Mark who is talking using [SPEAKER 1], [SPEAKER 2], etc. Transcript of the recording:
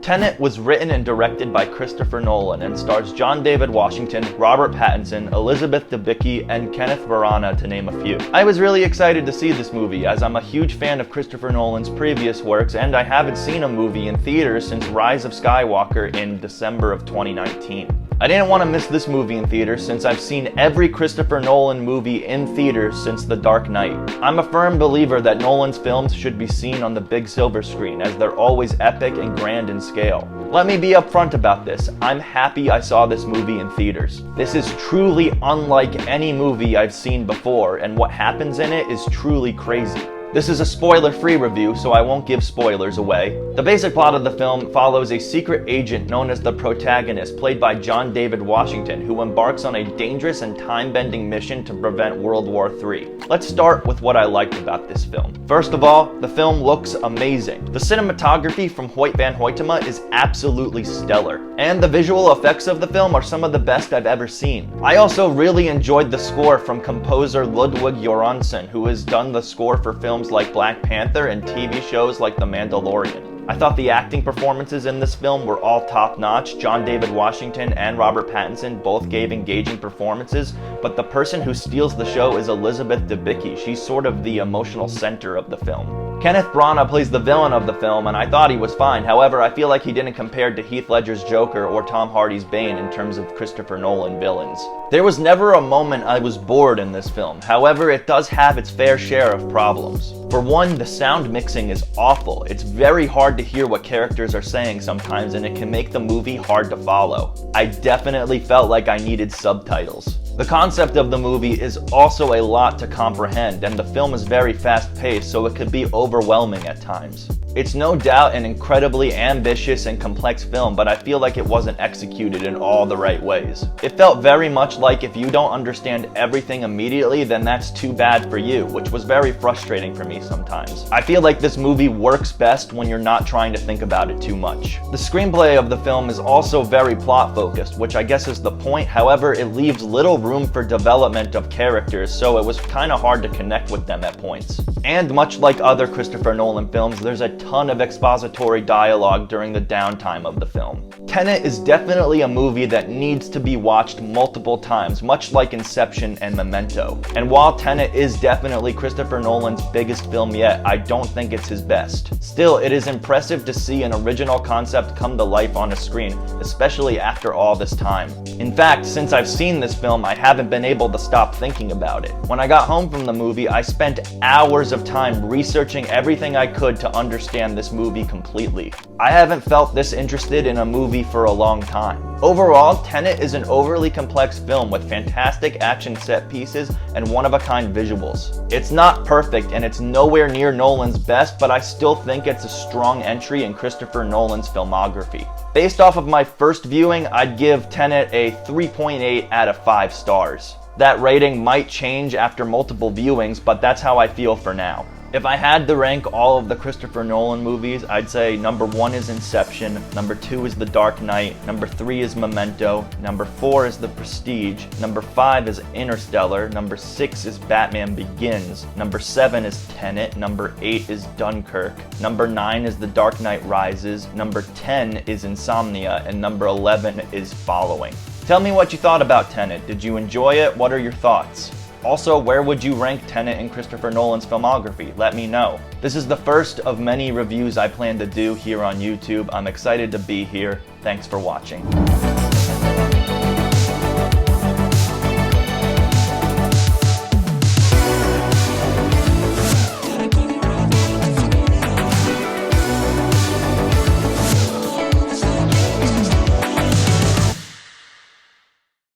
[SPEAKER 1] Tenet was written and directed by Christopher Nolan and stars John David Washington, Robert Pattinson, Elizabeth Debicki, and Kenneth Branagh, to name a few. I was really excited to see this movie, as I'm a huge fan of Christopher Nolan's previous works, and I haven't seen a movie in theaters since Rise of Skywalker in December of 2019. I didn't want to miss this movie in theaters since I've seen every Christopher Nolan movie in theaters since The Dark Knight. I'm a firm believer that Nolan's films should be seen on the big silver screen, as they're always epic and grand in scale. Let me be upfront about this. I'm happy I saw this movie in theaters. This is truly unlike any movie I've seen before, and what happens in it is truly crazy. This is a spoiler-free review, so I won't give spoilers away. The basic plot of the film follows a secret agent known as the protagonist, played by John David Washington, who embarks on a dangerous and time-bending mission to prevent World War III. Let's start with what I liked about this film. First of all, the film looks amazing. The cinematography from Hoyt van Hoytema is absolutely stellar, and the visual effects of the film are some of the best I've ever seen. I also really enjoyed the score from composer Ludwig Göransson, who has done the score for films like Black Panther and TV shows like The Mandalorian. I thought the acting performances in this film were all top-notch. John David Washington and Robert Pattinson both gave engaging performances, but the person who steals the show is Elizabeth Debicki. She's sort of the emotional center of the film. Kenneth Branagh plays the villain of the film, and I thought he was fine. However, I feel like he didn't compare to Heath Ledger's Joker or Tom Hardy's Bane in terms of Christopher Nolan villains. There was never a moment I was bored in this film. However, it does have its fair share of problems. For one, the sound mixing is awful. It's very hard to hear what characters are saying sometimes, and it can make the movie hard to follow. I definitely felt like I needed subtitles. The concept of the movie is also a lot to comprehend, and the film is very fast-paced, so it could be overwhelming at times. It's no doubt an incredibly ambitious and complex film, but I feel like it wasn't executed in all the right ways. It felt very much like if you don't understand everything immediately, then that's too bad for you, which was very frustrating for me sometimes. I feel like this movie works best when you're not trying to think about it too much. The screenplay of the film is also very plot-focused, which I guess is the point. However, it leaves little room for development of characters, so it was kind of hard to connect with them at points. And much like other Christopher Nolan films, there's a ton of expository dialogue during the downtime of the film. Tenet is definitely a movie that needs to be watched multiple times, much like Inception and Memento. And while Tenet is definitely Christopher Nolan's biggest film yet, I don't think it's his best. Still, it is impressive to see an original concept come to life on a screen, especially after all this time. In fact, since I've seen this film, I haven't been able to stop thinking about it. When I got home from the movie, I spent hours of time researching everything I could to understand this movie completely. I haven't felt this interested in a movie for a long time. Overall, Tenet is an overly complex film with fantastic action set pieces and one-of-a-kind visuals. It's not perfect and it's nowhere near Nolan's best, but I still think it's a strong entry in Christopher Nolan's filmography. Based off of my first viewing, I'd give Tenet a 3.8 out of 5 stars. That rating might change after multiple viewings, but that's how I feel for now. If I had to rank all of the Christopher Nolan movies, I'd say number 1 is Inception, number 2 is The Dark Knight, number 3 is Memento, number 4 is The Prestige, number 5 is Interstellar, number 6 is Batman Begins, number 7 is Tenet, number 8 is Dunkirk, number 9 is The Dark Knight Rises, number 10 is Insomnia, and number 11 is Following. Tell me what you thought about Tenet. Did you enjoy it? What are your thoughts? Also, where would you rank Tenet in Christopher Nolan's filmography? Let me know. This is the first of many reviews I plan to do here on YouTube. I'm excited to be here. Thanks for watching.